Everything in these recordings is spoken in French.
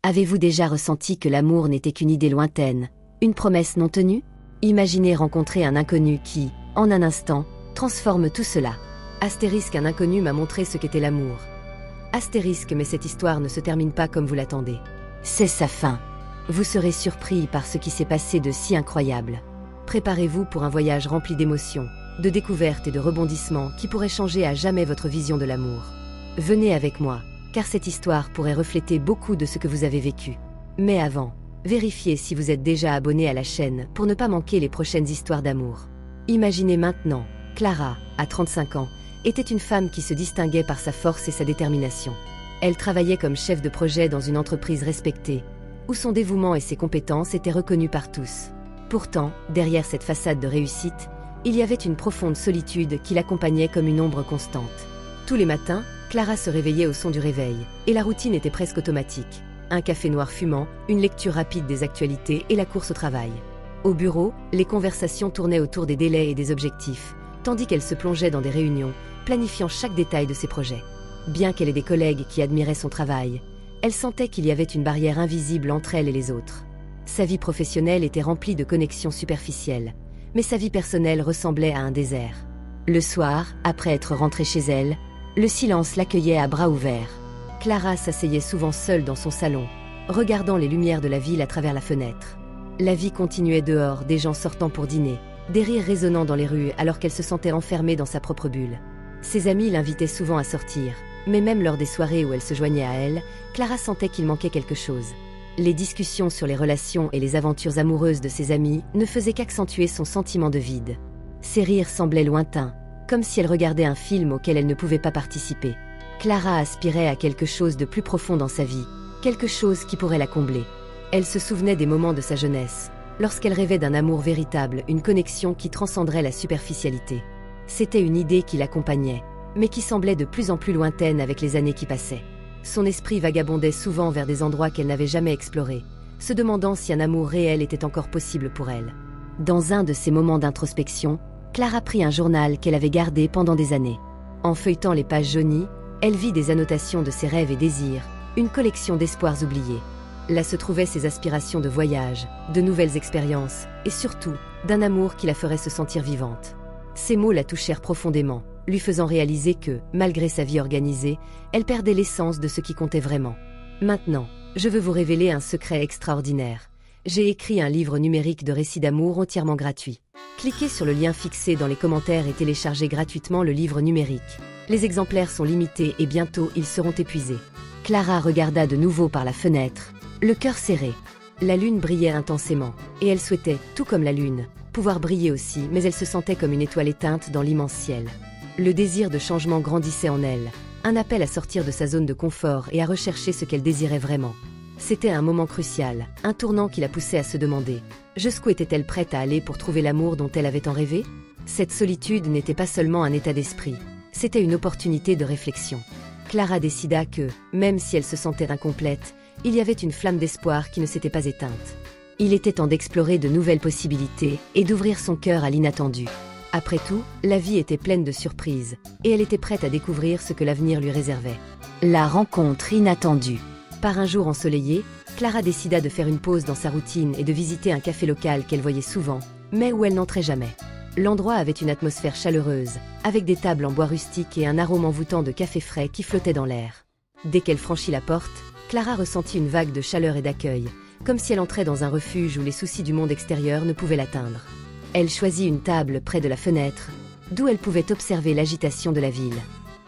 Avez-vous déjà ressenti que l'amour n'était qu'une idée lointaine, une promesse non tenue? Imaginez rencontrer un inconnu qui, en un instant, transforme tout cela. Astérisque, un inconnu m'a montré ce qu'était l'amour. Astérisque, mais cette histoire ne se termine pas comme vous l'attendez. C'est sa fin. Vous serez surpris par ce qui s'est passé de si incroyable. Préparez-vous pour un voyage rempli d'émotions, de découvertes et de rebondissements qui pourraient changer à jamais votre vision de l'amour. Venez avec moi, car cette histoire pourrait refléter beaucoup de ce que vous avez vécu. Mais avant, vérifiez si vous êtes déjà abonné à la chaîne pour ne pas manquer les prochaines histoires d'amour. Imaginez maintenant, Clara, à 35 ans, était une femme qui se distinguait par sa force et sa détermination. Elle travaillait comme chef de projet dans une entreprise respectée, où son dévouement et ses compétences étaient reconnus par tous. Pourtant, derrière cette façade de réussite, il y avait une profonde solitude qui l'accompagnait comme une ombre constante. Tous les matins, Clara se réveillait au son du réveil, et la routine était presque automatique. Un café noir fumant, une lecture rapide des actualités et la course au travail. Au bureau, les conversations tournaient autour des délais et des objectifs, tandis qu'elle se plongeait dans des réunions, planifiant chaque détail de ses projets. Bien qu'elle ait des collègues qui admiraient son travail, elle sentait qu'il y avait une barrière invisible entre elle et les autres. Sa vie professionnelle était remplie de connexions superficielles, mais sa vie personnelle ressemblait à un désert. Le soir, après être rentrée chez elle, le silence l'accueillait à bras ouverts. Clara s'asseyait souvent seule dans son salon, regardant les lumières de la ville à travers la fenêtre. La vie continuait dehors, des gens sortant pour dîner, des rires résonnant dans les rues alors qu'elle se sentait enfermée dans sa propre bulle. Ses amis l'invitaient souvent à sortir, mais même lors des soirées où elle se joignait à elle, Clara sentait qu'il manquait quelque chose. Les discussions sur les relations et les aventures amoureuses de ses amis ne faisaient qu'accentuer son sentiment de vide. Ses rires semblaient lointains, comme si elle regardait un film auquel elle ne pouvait pas participer. Clara aspirait à quelque chose de plus profond dans sa vie, quelque chose qui pourrait la combler. Elle se souvenait des moments de sa jeunesse, lorsqu'elle rêvait d'un amour véritable, une connexion qui transcenderait la superficialité. C'était une idée qui l'accompagnait, mais qui semblait de plus en plus lointaine avec les années qui passaient. Son esprit vagabondait souvent vers des endroits qu'elle n'avait jamais explorés, se demandant si un amour réel était encore possible pour elle. Dans un de ces moments d'introspection, Clara prit un journal qu'elle avait gardé pendant des années. En feuilletant les pages jaunies, elle vit des annotations de ses rêves et désirs, une collection d'espoirs oubliés. Là se trouvaient ses aspirations de voyage, de nouvelles expériences, et surtout, d'un amour qui la ferait se sentir vivante. Ces mots la touchèrent profondément, lui faisant réaliser que, malgré sa vie organisée, elle perdait l'essence de ce qui comptait vraiment. Maintenant, je veux vous révéler un secret extraordinaire. J'ai écrit un livre numérique de récits d'amour entièrement gratuit. Cliquez sur le lien fixé dans les commentaires et téléchargez gratuitement le livre numérique. Les exemplaires sont limités et bientôt ils seront épuisés. Clara regarda de nouveau par la fenêtre, le cœur serré. La lune brillait intensément, et elle souhaitait, tout comme la lune, pouvoir briller aussi, mais elle se sentait comme une étoile éteinte dans l'immense ciel. Le désir de changement grandissait en elle, un appel à sortir de sa zone de confort et à rechercher ce qu'elle désirait vraiment. C'était un moment crucial, un tournant qui la poussait à se demander « Jusqu'où était-elle prête à aller pour trouver l'amour dont elle avait tant rêvé ?» Cette solitude n'était pas seulement un état d'esprit, c'était une opportunité de réflexion. Clara décida que, même si elle se sentait incomplète, il y avait une flamme d'espoir qui ne s'était pas éteinte. Il était temps d'explorer de nouvelles possibilités et d'ouvrir son cœur à l'inattendu. Après tout, la vie était pleine de surprises, et elle était prête à découvrir ce que l'avenir lui réservait. La rencontre inattendue. Par un jour ensoleillé, Clara décida de faire une pause dans sa routine et de visiter un café local qu'elle voyait souvent, mais où elle n'entrait jamais. L'endroit avait une atmosphère chaleureuse, avec des tables en bois rustique et un arôme envoûtant de café frais qui flottait dans l'air. Dès qu'elle franchit la porte, Clara ressentit une vague de chaleur et d'accueil, comme si elle entrait dans un refuge où les soucis du monde extérieur ne pouvaient l'atteindre. Elle choisit une table près de la fenêtre, d'où elle pouvait observer l'agitation de la ville.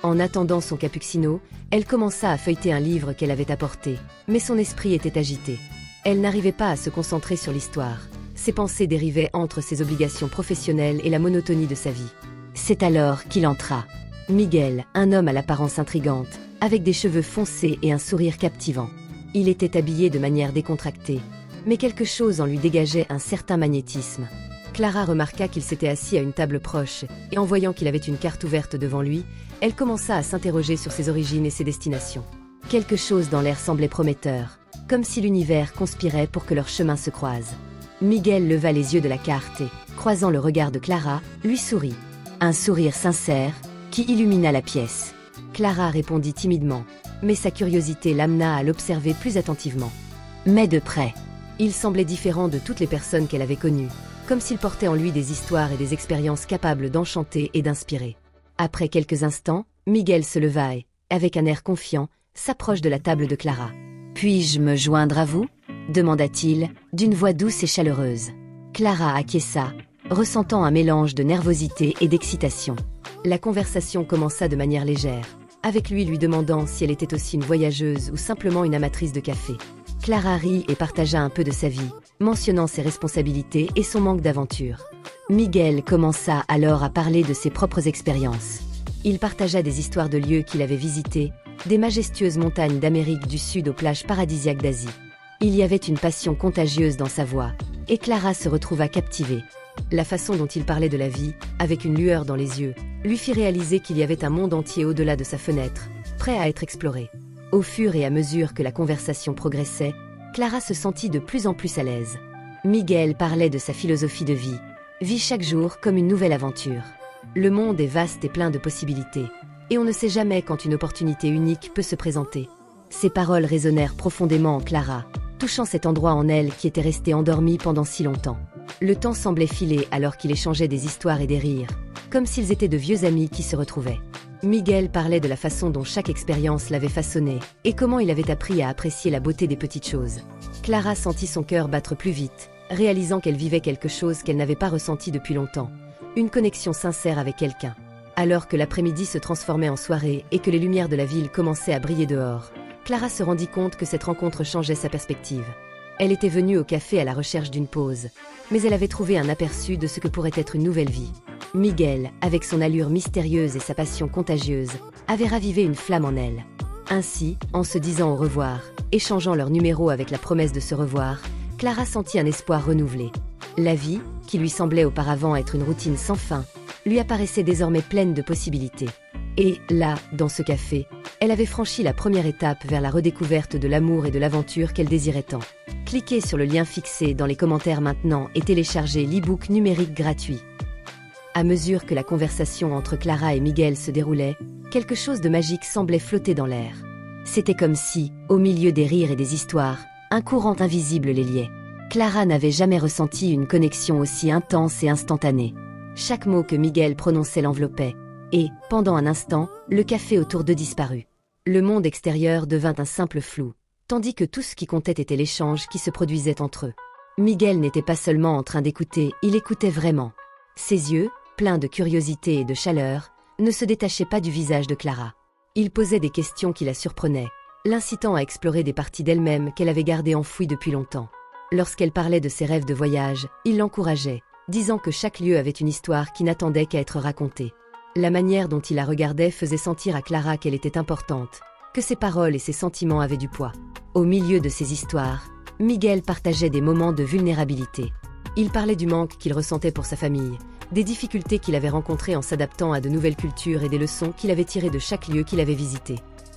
En attendant son cappuccino, elle commença à feuilleter un livre qu'elle avait apporté, mais son esprit était agité. Elle n'arrivait pas à se concentrer sur l'histoire. Ses pensées dérivaient entre ses obligations professionnelles et la monotonie de sa vie. C'est alors qu'il entra. Miguel, un homme à l'apparence intrigante, avec des cheveux foncés et un sourire captivant. Il était habillé de manière décontractée, mais quelque chose en lui dégageait un certain magnétisme. Clara remarqua qu'il s'était assis à une table proche, et en voyant qu'il avait une carte ouverte devant lui, elle commença à s'interroger sur ses origines et ses destinations. Quelque chose dans l'air semblait prometteur, comme si l'univers conspirait pour que leurs chemins se croisent. Miguel leva les yeux de la carte et, croisant le regard de Clara, lui sourit. Un sourire sincère, qui illumina la pièce. Clara répondit timidement, mais sa curiosité l'amena à l'observer plus attentivement. mais de près. Il semblait différent de toutes les personnes qu'elle avait connues, comme s'il portait en lui des histoires et des expériences capables d'enchanter et d'inspirer. Après quelques instants, Miguel se leva et, avec un air confiant, s'approche de la table de Clara. « Puis-je me joindre à vous ?» demanda-t-il, d'une voix douce et chaleureuse. Clara acquiesça, ressentant un mélange de nervosité et d'excitation. La conversation commença de manière légère, avec lui demandant si elle était aussi une voyageuse ou simplement une amatrice de café. Clara rit et partagea un peu de sa vie, mentionnant ses responsabilités et son manque d'aventure. Miguel commença alors à parler de ses propres expériences. Il partagea des histoires de lieux qu'il avait visités, des majestueuses montagnes d'Amérique du Sud aux plages paradisiaques d'Asie. Il y avait une passion contagieuse dans sa voix, et Clara se retrouva captivée. La façon dont il parlait de la vie, avec une lueur dans les yeux, lui fit réaliser qu'il y avait un monde entier au-delà de sa fenêtre, prêt à être exploré. Au fur et à mesure que la conversation progressait, Clara se sentit de plus en plus à l'aise. Miguel parlait de sa philosophie de vie. Vit chaque jour comme une nouvelle aventure. Le monde est vaste et plein de possibilités, et on ne sait jamais quand une opportunité unique peut se présenter. Ces paroles résonnèrent profondément en Clara, touchant cet endroit en elle qui était resté endormi pendant si longtemps. Le temps semblait filer alors qu'il échangeait des histoires et des rires, comme s'ils étaient de vieux amis qui se retrouvaient. Miguel parlait de la façon dont chaque expérience l'avait façonné, et comment il avait appris à apprécier la beauté des petites choses. Clara sentit son cœur battre plus vite, réalisant qu'elle vivait quelque chose qu'elle n'avait pas ressenti depuis longtemps, une connexion sincère avec quelqu'un. Alors que l'après-midi se transformait en soirée et que les lumières de la ville commençaient à briller dehors, Clara se rendit compte que cette rencontre changeait sa perspective. Elle était venue au café à la recherche d'une pause, mais elle avait trouvé un aperçu de ce que pourrait être une nouvelle vie. Miguel, avec son allure mystérieuse et sa passion contagieuse, avait ravivé une flamme en elle. Ainsi, en se disant au revoir, échangeant leur numéro avec la promesse de se revoir, Clara sentit un espoir renouvelé. La vie, qui lui semblait auparavant être une routine sans fin, lui apparaissait désormais pleine de possibilités. Et, là, dans ce café, elle avait franchi la première étape vers la redécouverte de l'amour et de l'aventure qu'elle désirait tant. Cliquez sur le lien fixé dans les commentaires maintenant et téléchargez l'e-book numérique gratuit. À mesure que la conversation entre Clara et Miguel se déroulait, quelque chose de magique semblait flotter dans l'air. C'était comme si, au milieu des rires et des histoires, un courant invisible les liait. Clara n'avait jamais ressenti une connexion aussi intense et instantanée. Chaque mot que Miguel prononçait l'enveloppait, et, pendant un instant, le café autour d'eux disparut. Le monde extérieur devint un simple flou, tandis que tout ce qui comptait était l'échange qui se produisait entre eux. Miguel n'était pas seulement en train d'écouter, il écoutait vraiment. Ses yeux, pleins de curiosité et de chaleur, ne se détachaient pas du visage de Clara. Il posait des questions qui la surprenaient, l'incitant à explorer des parties d'elle-même qu'elle avait gardées enfouies depuis longtemps. Lorsqu'elle parlait de ses rêves de voyage, il l'encourageait, disant que chaque lieu avait une histoire qui n'attendait qu'à être racontée. La manière dont il la regardait faisait sentir à Clara qu'elle était importante, que ses paroles et ses sentiments avaient du poids. Au milieu de ces histoires, Miguel partageait des moments de vulnérabilité. Il parlait du manque qu'il ressentait pour sa famille, des difficultés qu'il avait rencontrées en s'adaptant à de nouvelles cultures et des leçons qu'il avait tirées de chaque lieu qu'il avait visité.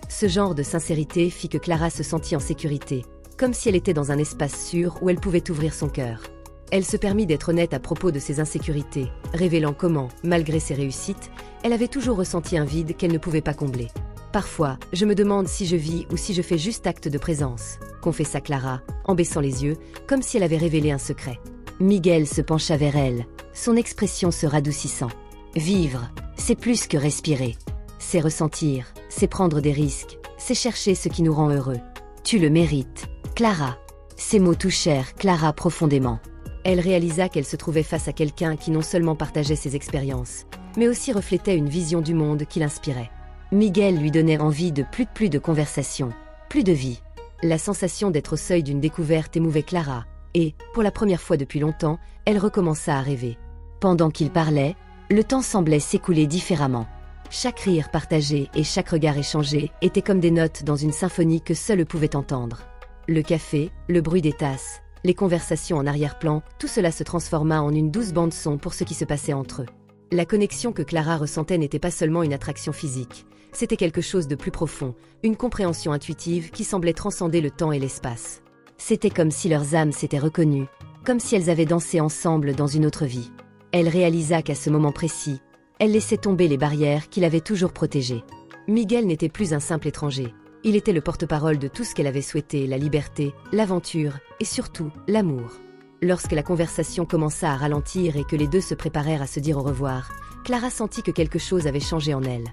Ce genre de sincérité fit que Clara se sentit en sécurité, comme si elle était dans un espace sûr où elle pouvait ouvrir son cœur. Elle se permit d'être honnête à propos de ses insécurités, révélant comment, malgré ses réussites, elle avait toujours ressenti un vide qu'elle ne pouvait pas combler. « Parfois, je me demande si je vis ou si je fais juste acte de présence », confessa Clara, en baissant les yeux, comme si elle avait révélé un secret. Miguel se pencha vers elle, son expression se radoucissant. « Vivre, c'est plus que respirer. C'est ressentir, c'est prendre des risques, c'est chercher ce qui nous rend heureux. Tu le mérites, Clara. » Ces mots touchèrent Clara profondément. Elle réalisa qu'elle se trouvait face à quelqu'un qui non seulement partageait ses expériences, mais aussi reflétait une vision du monde qui l'inspirait. Miguel lui donnait envie de plus de conversation, plus de vie. La sensation d'être au seuil d'une découverte émouvait Clara, et, pour la première fois depuis longtemps, elle recommença à rêver. Pendant qu'il parlait, le temps semblait s'écouler différemment. Chaque rire partagé et chaque regard échangé étaient comme des notes dans une symphonie que seul eux pouvaient entendre. Le café, le bruit des tasses, les conversations en arrière-plan, tout cela se transforma en une douce bande-son pour ce qui se passait entre eux. La connexion que Clara ressentait n'était pas seulement une attraction physique, c'était quelque chose de plus profond, une compréhension intuitive qui semblait transcender le temps et l'espace. C'était comme si leurs âmes s'étaient reconnues, comme si elles avaient dansé ensemble dans une autre vie. Elle réalisa qu'à ce moment précis, elle laissait tomber les barrières qui l'avaient toujours protégée. Miguel n'était plus un simple étranger, Il était le porte-parole de tout ce qu'elle avait souhaité, la liberté, l'aventure et surtout l'amour. Lorsque la conversation commença à ralentir et que les deux se préparèrent à se dire au revoir, Clara sentit que quelque chose avait changé en elle.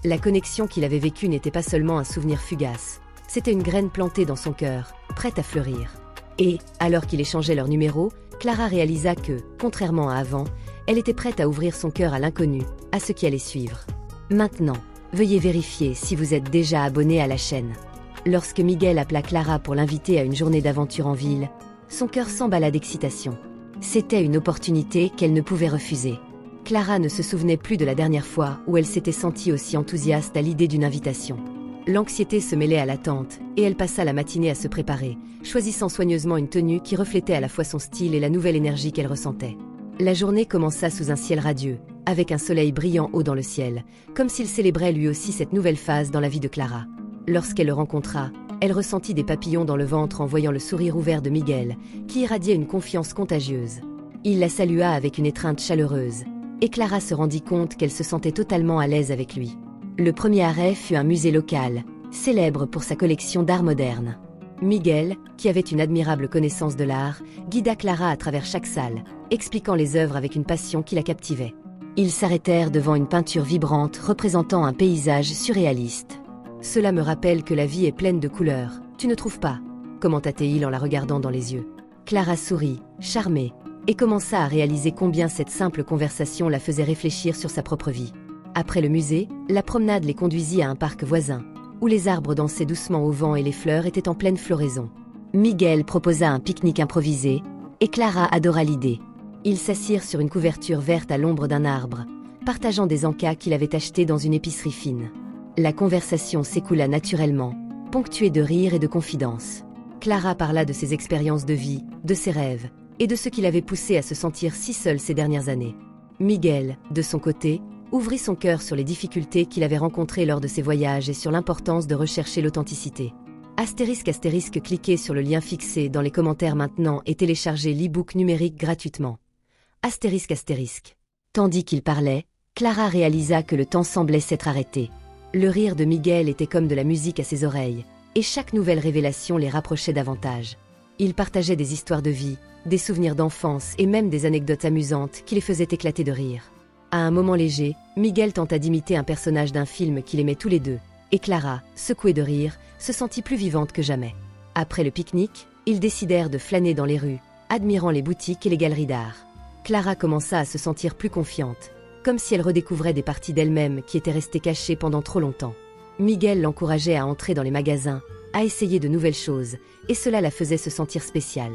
La connexion qu'il avait vécue n'était pas seulement un souvenir fugace, c'était une graine plantée dans son cœur, prête à fleurir. Et, alors qu'il échangeait leurs numéros, Clara réalisa que, contrairement à avant, elle était prête à ouvrir son cœur à l'inconnu, à ce qui allait suivre. Maintenant, veuillez vérifier si vous êtes déjà abonné à la chaîne. Lorsque Miguel appela Clara pour l'inviter à une journée d'aventure en ville, son cœur s'emballa d'excitation. C'était une opportunité qu'elle ne pouvait refuser. Clara ne se souvenait plus de la dernière fois où elle s'était sentie aussi enthousiaste à l'idée d'une invitation. L'anxiété se mêlait à l'attente, et elle passa la matinée à se préparer, choisissant soigneusement une tenue qui reflétait à la fois son style et la nouvelle énergie qu'elle ressentait. La journée commença sous un ciel radieux, avec un soleil brillant haut dans le ciel, comme s'il célébrait lui aussi cette nouvelle phase dans la vie de Clara. Lorsqu'elle le rencontra, elle ressentit des papillons dans le ventre en voyant le sourire ouvert de Miguel, qui irradiait une confiance contagieuse. Il la salua avec une étreinte chaleureuse, et Clara se rendit compte qu'elle se sentait totalement à l'aise avec lui. Le premier arrêt fut un musée local, célèbre pour sa collection d'art moderne. Miguel, qui avait une admirable connaissance de l'art, guida Clara à travers chaque salle, expliquant les œuvres avec une passion qui la captivait. Ils s'arrêtèrent devant une peinture vibrante représentant un paysage surréaliste. « Cela me rappelle que la vie est pleine de couleurs, tu ne trouves pas ?» commenta-t-il en la regardant dans les yeux. Clara sourit, charmée, et commença à réaliser combien cette simple conversation la faisait réfléchir sur sa propre vie. Après le musée, la promenade les conduisit à un parc voisin, où les arbres dansaient doucement au vent et les fleurs étaient en pleine floraison. Miguel proposa un pique-nique improvisé, et Clara adora l'idée. Ils s'assirent sur une couverture verte à l'ombre d'un arbre, partageant des encas qu'il avait achetés dans une épicerie fine. La conversation s'écoula naturellement, ponctuée de rires et de confidences. Clara parla de ses expériences de vie, de ses rêves, et de ce qui l'avait poussée à se sentir si seule ces dernières années. Miguel, de son côté, ouvrit son cœur sur les difficultés qu'il avait rencontrées lors de ses voyages et sur l'importance de rechercher l'authenticité. ***, cliquez sur le lien fixé dans les commentaires maintenant et téléchargez l'e-book numérique gratuitement. ***. Tandis qu'il parlait, Clara réalisa que le temps semblait s'être arrêté. Le rire de Miguel était comme de la musique à ses oreilles, et chaque nouvelle révélation les rapprochait davantage. Ils partageaient des histoires de vie, des souvenirs d'enfance et même des anecdotes amusantes qui les faisaient éclater de rire. À un moment léger, Miguel tenta d'imiter un personnage d'un film qu'il aimait tous les deux, et Clara, secouée de rire, se sentit plus vivante que jamais. Après le pique-nique, ils décidèrent de flâner dans les rues, admirant les boutiques et les galeries d'art. Clara commença à se sentir plus confiante, comme si elle redécouvrait des parties d'elle-même qui étaient restées cachées pendant trop longtemps. Miguel l'encourageait à entrer dans les magasins, à essayer de nouvelles choses, et cela la faisait se sentir spéciale.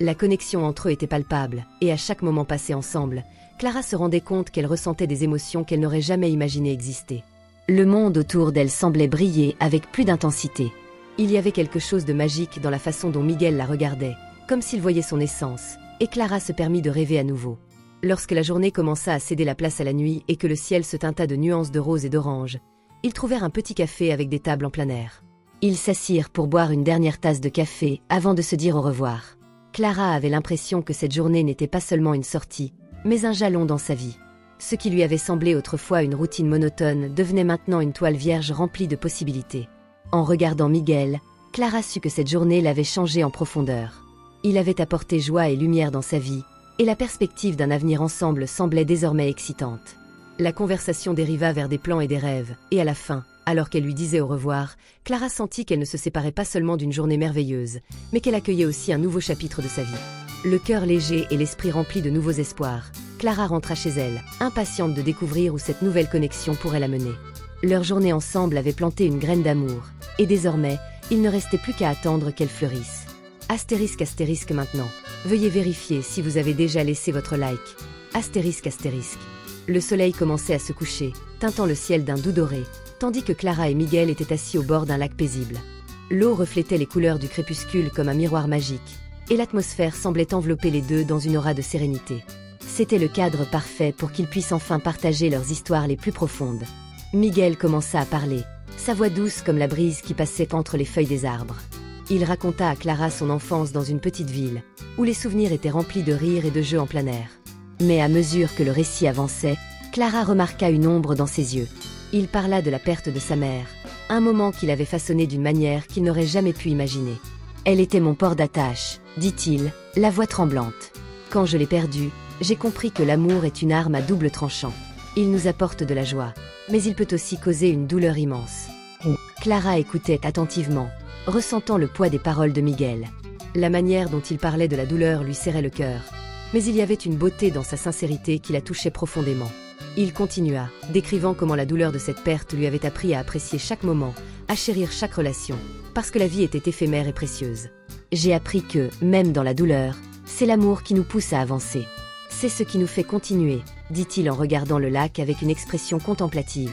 La connexion entre eux était palpable, et à chaque moment passé ensemble, Clara se rendait compte qu'elle ressentait des émotions qu'elle n'aurait jamais imaginé exister. Le monde autour d'elle semblait briller avec plus d'intensité. Il y avait quelque chose de magique dans la façon dont Miguel la regardait, comme s'il voyait son essence, et Clara se permit de rêver à nouveau. Lorsque la journée commença à céder la place à la nuit et que le ciel se teinta de nuances de rose et d'orange, ils trouvèrent un petit café avec des tables en plein air. Ils s'assirent pour boire une dernière tasse de café avant de se dire au revoir. Clara avait l'impression que cette journée n'était pas seulement une sortie, mais un jalon dans sa vie. Ce qui lui avait semblé autrefois une routine monotone devenait maintenant une toile vierge remplie de possibilités. En regardant Miguel, Clara sut que cette journée l'avait changé en profondeur. Il avait apporté joie et lumière dans sa vie, et la perspective d'un avenir ensemble semblait désormais excitante. La conversation dériva vers des plans et des rêves, et à la fin, alors qu'elle lui disait au revoir, Clara sentit qu'elle ne se séparait pas seulement d'une journée merveilleuse, mais qu'elle accueillait aussi un nouveau chapitre de sa vie. Le cœur léger et l'esprit rempli de nouveaux espoirs, Clara rentra chez elle, impatiente de découvrir où cette nouvelle connexion pourrait la mener. Leur journée ensemble avait planté une graine d'amour, et désormais, il ne restait plus qu'à attendre qu'elle fleurisse. *** maintenant. Veuillez vérifier si vous avez déjà laissé votre like. ***. Le soleil commençait à se coucher, teintant le ciel d'un doux doré, tandis que Clara et Miguel étaient assis au bord d'un lac paisible. L'eau reflétait les couleurs du crépuscule comme un miroir magique, et l'atmosphère semblait envelopper les deux dans une aura de sérénité. C'était le cadre parfait pour qu'ils puissent enfin partager leurs histoires les plus profondes. Miguel commença à parler, sa voix douce comme la brise qui passait entre les feuilles des arbres. Il raconta à Clara son enfance dans une petite ville, où les souvenirs étaient remplis de rires et de jeux en plein air. Mais à mesure que le récit avançait, Clara remarqua une ombre dans ses yeux. Il parla de la perte de sa mère, Un moment qu'il avait façonné d'une manière qu'il n'aurait jamais pu imaginer. Elle était mon port d'attache, dit-il, la voix tremblante. Quand je l'ai perdue, j'ai compris que l'amour est une arme à double tranchant. Il nous apporte de la joie, mais il peut aussi causer une douleur immense. Clara écoutait attentivement, ressentant le poids des paroles de Miguel. La manière dont il parlait de la douleur lui serrait le cœur, mais il y avait une beauté dans sa sincérité qui la touchait profondément. Il continua, décrivant comment la douleur de cette perte lui avait appris à apprécier chaque moment, à chérir chaque relation, parce que la vie était éphémère et précieuse. J'ai appris que, même dans la douleur, c'est l'amour qui nous pousse à avancer. C'est ce qui nous fait continuer, dit-il en regardant le lac avec une expression contemplative.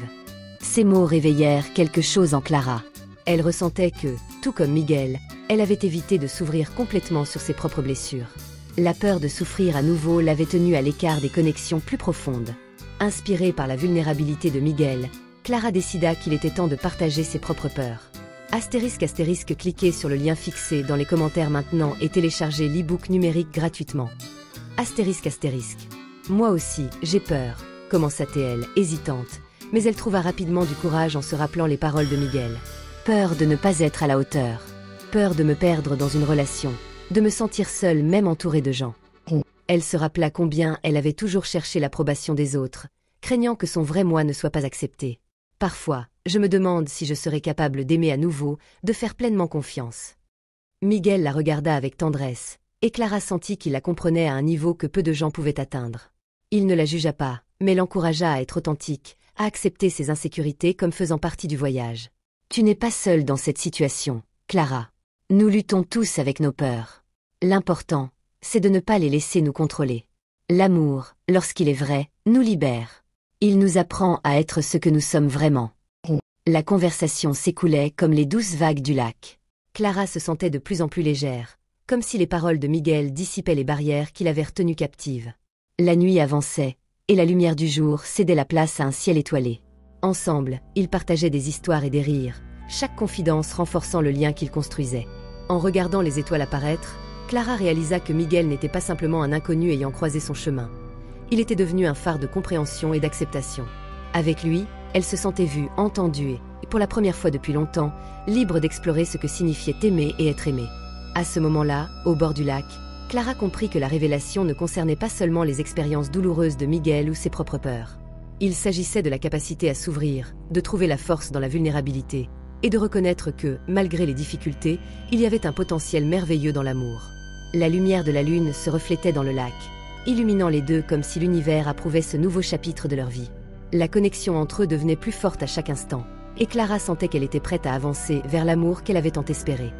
Ces mots réveillèrent quelque chose en Clara. Elle ressentait que, tout comme Miguel, elle avait évité de s'ouvrir complètement sur ses propres blessures. La peur de souffrir à nouveau l'avait tenue à l'écart des connexions plus profondes. Inspirée par la vulnérabilité de Miguel, Clara décida qu'il était temps de partager ses propres peurs. ***, cliquez sur le lien fixé dans les commentaires maintenant et téléchargez l'e-book numérique gratuitement. ***. Moi aussi, j'ai peur, commença-t-elle, hésitante, mais elle trouva rapidement du courage en se rappelant les paroles de Miguel. Peur de ne pas être à la hauteur. Peur de me perdre dans une relation, de me sentir seule même entourée de gens. Elle se rappela combien elle avait toujours cherché l'approbation des autres, craignant que son vrai moi ne soit pas accepté. Parfois, je me demande si je serais capable d'aimer à nouveau, de faire pleinement confiance. Miguel la regarda avec tendresse, et Clara sentit qu'il la comprenait à un niveau que peu de gens pouvaient atteindre. Il ne la jugea pas, mais l'encouragea à être authentique, à accepter ses insécurités comme faisant partie du voyage. Tu n'es pas seule dans cette situation, Clara. Nous luttons tous avec nos peurs. L'important, c'est de ne pas les laisser nous contrôler. L'amour, lorsqu'il est vrai, nous libère. Il nous apprend à être ce que nous sommes vraiment. La conversation s'écoulait comme les douces vagues du lac. Clara se sentait de plus en plus légère, comme si les paroles de Miguel dissipaient les barrières qui l'avaient retenue captive. La nuit avançait, et la lumière du jour cédait la place à un ciel étoilé. Ensemble, ils partageaient des histoires et des rires, chaque confidence renforçant le lien qu'ils construisaient. En regardant les étoiles apparaître, Clara réalisa que Miguel n'était pas simplement un inconnu ayant croisé son chemin. Il était devenu un phare de compréhension et d'acceptation. Avec lui, elle se sentait vue, entendue et, pour la première fois depuis longtemps, libre d'explorer ce que signifiait aimer et être aimée. À ce moment-là, au bord du lac, Clara comprit que la révélation ne concernait pas seulement les expériences douloureuses de Miguel ou ses propres peurs. Il s'agissait de la capacité à s'ouvrir, de trouver la force dans la vulnérabilité, et de reconnaître que, malgré les difficultés, il y avait un potentiel merveilleux dans l'amour. La lumière de la lune se reflétait dans le lac, illuminant les deux comme si l'univers approuvait ce nouveau chapitre de leur vie. La connexion entre eux devenait plus forte à chaque instant, et Clara sentait qu'elle était prête à avancer vers l'amour qu'elle avait tant espéré.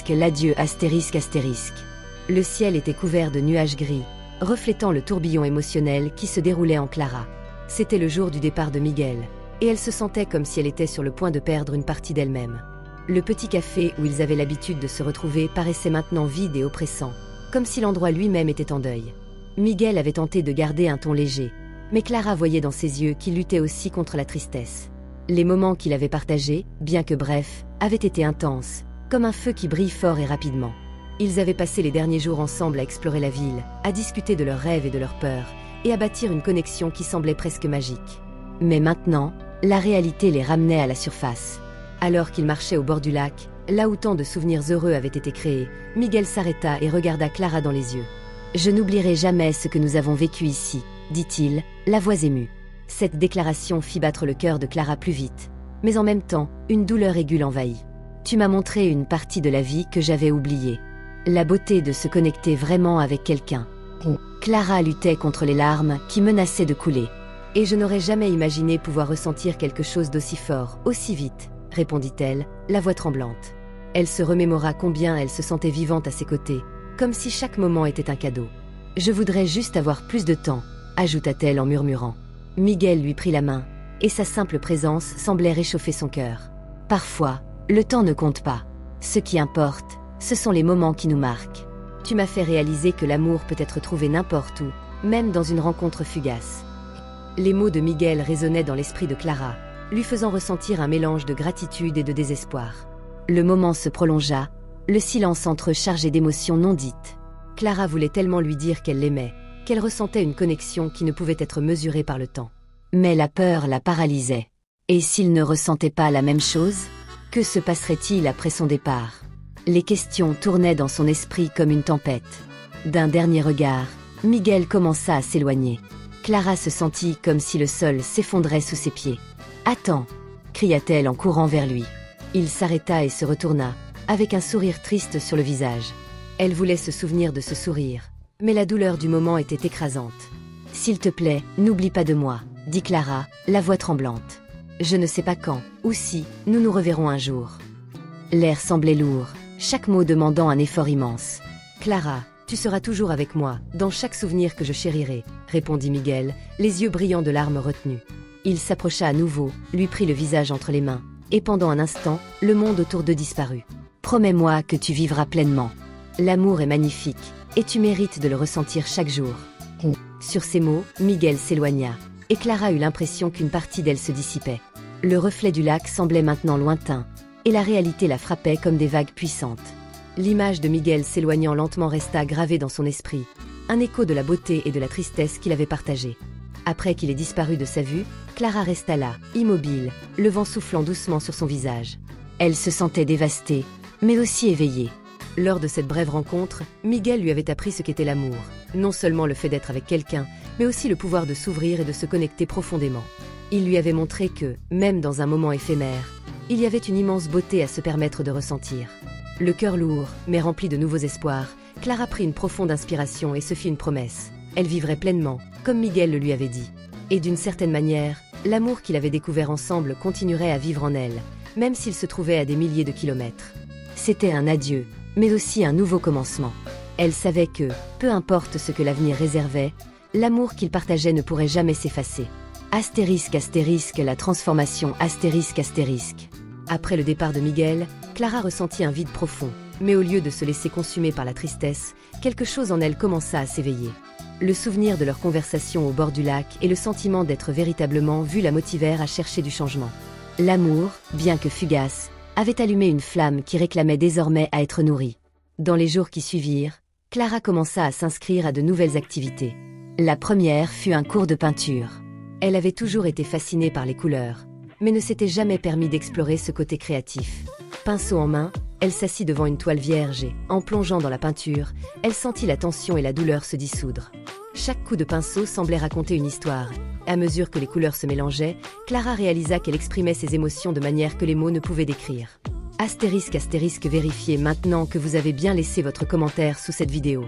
L'adieu ***. Le ciel était couvert de nuages gris, reflétant le tourbillon émotionnel qui se déroulait en Clara. C'était le jour du départ de Miguel, et elle se sentait comme si elle était sur le point de perdre une partie d'elle-même. Le petit café où ils avaient l'habitude de se retrouver paraissait maintenant vide et oppressant, comme si l'endroit lui-même était en deuil. Miguel avait tenté de garder un ton léger, mais Clara voyait dans ses yeux qu'il luttait aussi contre la tristesse. Les moments qu'il avait partagés, bien que brefs, avaient été intenses, comme un feu qui brille fort et rapidement. Ils avaient passé les derniers jours ensemble à explorer la ville, à discuter de leurs rêves et de leurs peurs, et à bâtir une connexion qui semblait presque magique. Mais maintenant, la réalité les ramenait à la surface. Alors qu'ils marchaient au bord du lac, là où tant de souvenirs heureux avaient été créés, Miguel s'arrêta et regarda Clara dans les yeux. « Je n'oublierai jamais ce que nous avons vécu ici », dit-il, la voix émue. Cette déclaration fit battre le cœur de Clara plus vite, mais en même temps, une douleur aiguë l'envahit. « Tu m'as montré une partie de la vie que j'avais oubliée. La beauté de se connecter vraiment avec quelqu'un. » Clara luttait contre les larmes qui menaçaient de couler. « Et je n'aurais jamais imaginé pouvoir ressentir quelque chose d'aussi fort, aussi vite, » répondit-elle, la voix tremblante. Elle se remémora combien elle se sentait vivante à ses côtés, comme si chaque moment était un cadeau. « Je voudrais juste avoir plus de temps », ajouta-t-elle en murmurant. Miguel lui prit la main, et sa simple présence semblait réchauffer son cœur. « Parfois, le temps ne compte pas. Ce qui importe, ce sont les moments qui nous marquent. Tu m'as fait réaliser que l'amour peut être trouvé n'importe où, même dans une rencontre fugace. » Les mots de Miguel résonnaient dans l'esprit de Clara, lui faisant ressentir un mélange de gratitude et de désespoir. Le moment se prolongea, le silence entre eux chargé d'émotions non dites. Clara voulait tellement lui dire qu'elle l'aimait, qu'elle ressentait une connexion qui ne pouvait être mesurée par le temps. Mais la peur la paralysait. Et s'il ne ressentait pas la même chose? Que se passerait-il après son départ? Les questions tournaient dans son esprit comme une tempête. D'un dernier regard, Miguel commença à s'éloigner. Clara se sentit comme si le sol s'effondrait sous ses pieds. « Attends !» cria-t-elle en courant vers lui. Il s'arrêta et se retourna, avec un sourire triste sur le visage. Elle voulait se souvenir de ce sourire, mais la douleur du moment était écrasante. « S'il te plaît, n'oublie pas de moi », dit Clara, la voix tremblante. « Je ne sais pas quand, ou si, nous nous reverrons un jour. » L'air semblait lourd, chaque mot demandant un effort immense. « Clara, tu seras toujours avec moi, dans chaque souvenir que je chérirai, » répondit Miguel, les yeux brillants de larmes retenues. Il s'approcha à nouveau, lui prit le visage entre les mains, et pendant un instant, le monde autour d'eux disparut. « Promets-moi que tu vivras pleinement. L'amour est magnifique, et tu mérites de le ressentir chaque jour. » Sur ces mots, Miguel s'éloigna, et Clara eut l'impression qu'une partie d'elle se dissipait. Le reflet du lac semblait maintenant lointain, et la réalité la frappait comme des vagues puissantes. L'image de Miguel s'éloignant lentement resta gravée dans son esprit, un écho de la beauté et de la tristesse qu'il avait partagé. Après qu'il ait disparu de sa vue, Clara resta là, immobile, le vent soufflant doucement sur son visage. Elle se sentait dévastée, mais aussi éveillée. Lors de cette brève rencontre, Miguel lui avait appris ce qu'était l'amour. Non seulement le fait d'être avec quelqu'un, mais aussi le pouvoir de s'ouvrir et de se connecter profondément. Il lui avait montré que, même dans un moment éphémère, il y avait une immense beauté à se permettre de ressentir. Le cœur lourd, mais rempli de nouveaux espoirs, Clara prit une profonde inspiration et se fit une promesse. Elle vivrait pleinement, comme Miguel le lui avait dit. Et d'une certaine manière, l'amour qu'il avait découvert ensemble continuerait à vivre en elle, même s'il se trouvait à des milliers de kilomètres. C'était un adieu, mais aussi un nouveau commencement. Elle savait que, peu importe ce que l'avenir réservait, l'amour qu'ils partageaient ne pourrait jamais s'effacer. Astérisque, astérisque, la transformation, astérisque, astérisque. Après le départ de Miguel, Clara ressentit un vide profond, mais au lieu de se laisser consumer par la tristesse, quelque chose en elle commença à s'éveiller. Le souvenir de leur conversation au bord du lac et le sentiment d'être véritablement vus la motivèrent à chercher du changement. L'amour, bien que fugace, avait allumé une flamme qui réclamait désormais à être nourrie. Dans les jours qui suivirent, Clara commença à s'inscrire à de nouvelles activités. La première fut un cours de peinture. Elle avait toujours été fascinée par les couleurs, mais ne s'était jamais permis d'explorer ce côté créatif. Pinceau en main, elle s'assit devant une toile vierge et, en plongeant dans la peinture, elle sentit la tension et la douleur se dissoudre. Chaque coup de pinceau semblait raconter une histoire. À mesure que les couleurs se mélangeaient, Clara réalisa qu'elle exprimait ses émotions de manière que les mots ne pouvaient décrire. Astérisque, astérisque, vérifiez maintenant que vous avez bien laissé votre commentaire sous cette vidéo.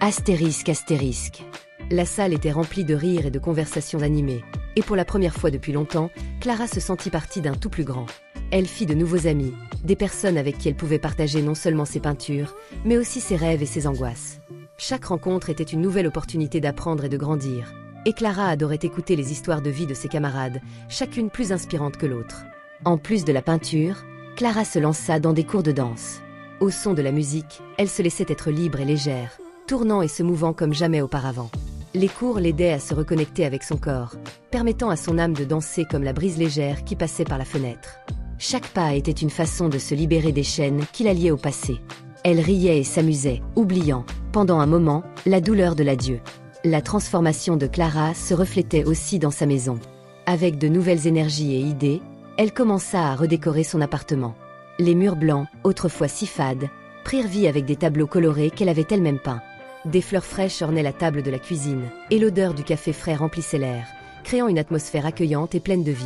Astérisque, astérisque. La salle était remplie de rires et de conversations animées, et pour la première fois depuis longtemps, Clara se sentit partie d'un tout plus grand. Elle fit de nouveaux amis, des personnes avec qui elle pouvait partager non seulement ses peintures, mais aussi ses rêves et ses angoisses. Chaque rencontre était une nouvelle opportunité d'apprendre et de grandir, et Clara adorait écouter les histoires de vie de ses camarades, chacune plus inspirante que l'autre. En plus de la peinture, Clara se lança dans des cours de danse. Au son de la musique, elle se laissait être libre et légère, tournant et se mouvant comme jamais auparavant. Les cours l'aidaient à se reconnecter avec son corps, permettant à son âme de danser comme la brise légère qui passait par la fenêtre. Chaque pas était une façon de se libérer des chaînes qui la liaient au passé. Elle riait et s'amusait, oubliant, pendant un moment, la douleur de l'adieu. La transformation de Clara se reflétait aussi dans sa maison. Avec de nouvelles énergies et idées, elle commença à redécorer son appartement. Les murs blancs, autrefois si fades, prirent vie avec des tableaux colorés qu'elle avait elle-même peints. Des fleurs fraîches ornaient la table de la cuisine, et l'odeur du café frais remplissait l'air, créant une atmosphère accueillante et pleine de vie.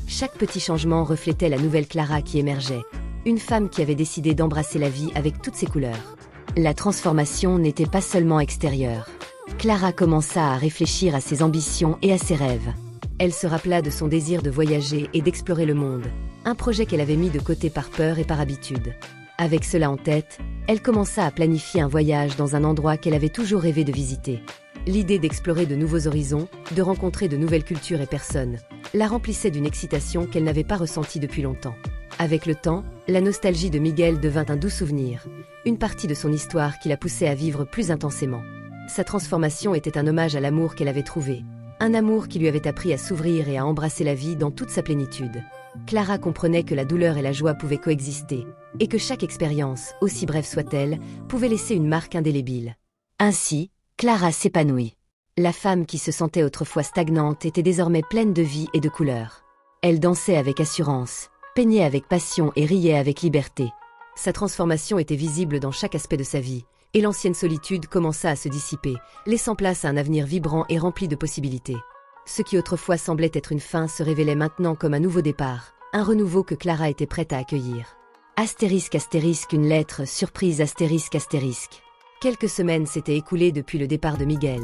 Chaque petit changement reflétait la nouvelle Clara qui émergeait, une femme qui avait décidé d'embrasser la vie avec toutes ses couleurs. La transformation n'était pas seulement extérieure. Clara commença à réfléchir à ses ambitions et à ses rêves. Elle se rappela de son désir de voyager et d'explorer le monde, un projet qu'elle avait mis de côté par peur et par habitude. Avec cela en tête, elle commença à planifier un voyage dans un endroit qu'elle avait toujours rêvé de visiter. L'idée d'explorer de nouveaux horizons, de rencontrer de nouvelles cultures et personnes, la remplissait d'une excitation qu'elle n'avait pas ressentie depuis longtemps. Avec le temps, la nostalgie de Miguel devint un doux souvenir, une partie de son histoire qui la poussait à vivre plus intensément. Sa transformation était un hommage à l'amour qu'elle avait trouvé, un amour qui lui avait appris à s'ouvrir et à embrasser la vie dans toute sa plénitude. Clara comprenait que la douleur et la joie pouvaient coexister, et que chaque expérience, aussi brève soit-elle, pouvait laisser une marque indélébile. Ainsi, Clara s'épanouit. La femme qui se sentait autrefois stagnante était désormais pleine de vie et de couleurs. Elle dansait avec assurance, peignait avec passion et riait avec liberté. Sa transformation était visible dans chaque aspect de sa vie, et l'ancienne solitude commença à se dissiper, laissant place à un avenir vibrant et rempli de possibilités. Ce qui autrefois semblait être une fin se révélait maintenant comme un nouveau départ, un renouveau que Clara était prête à accueillir. Astérisque astérisque une lettre, surprise astérisque astérisque. Quelques semaines s'étaient écoulées depuis le départ de Miguel,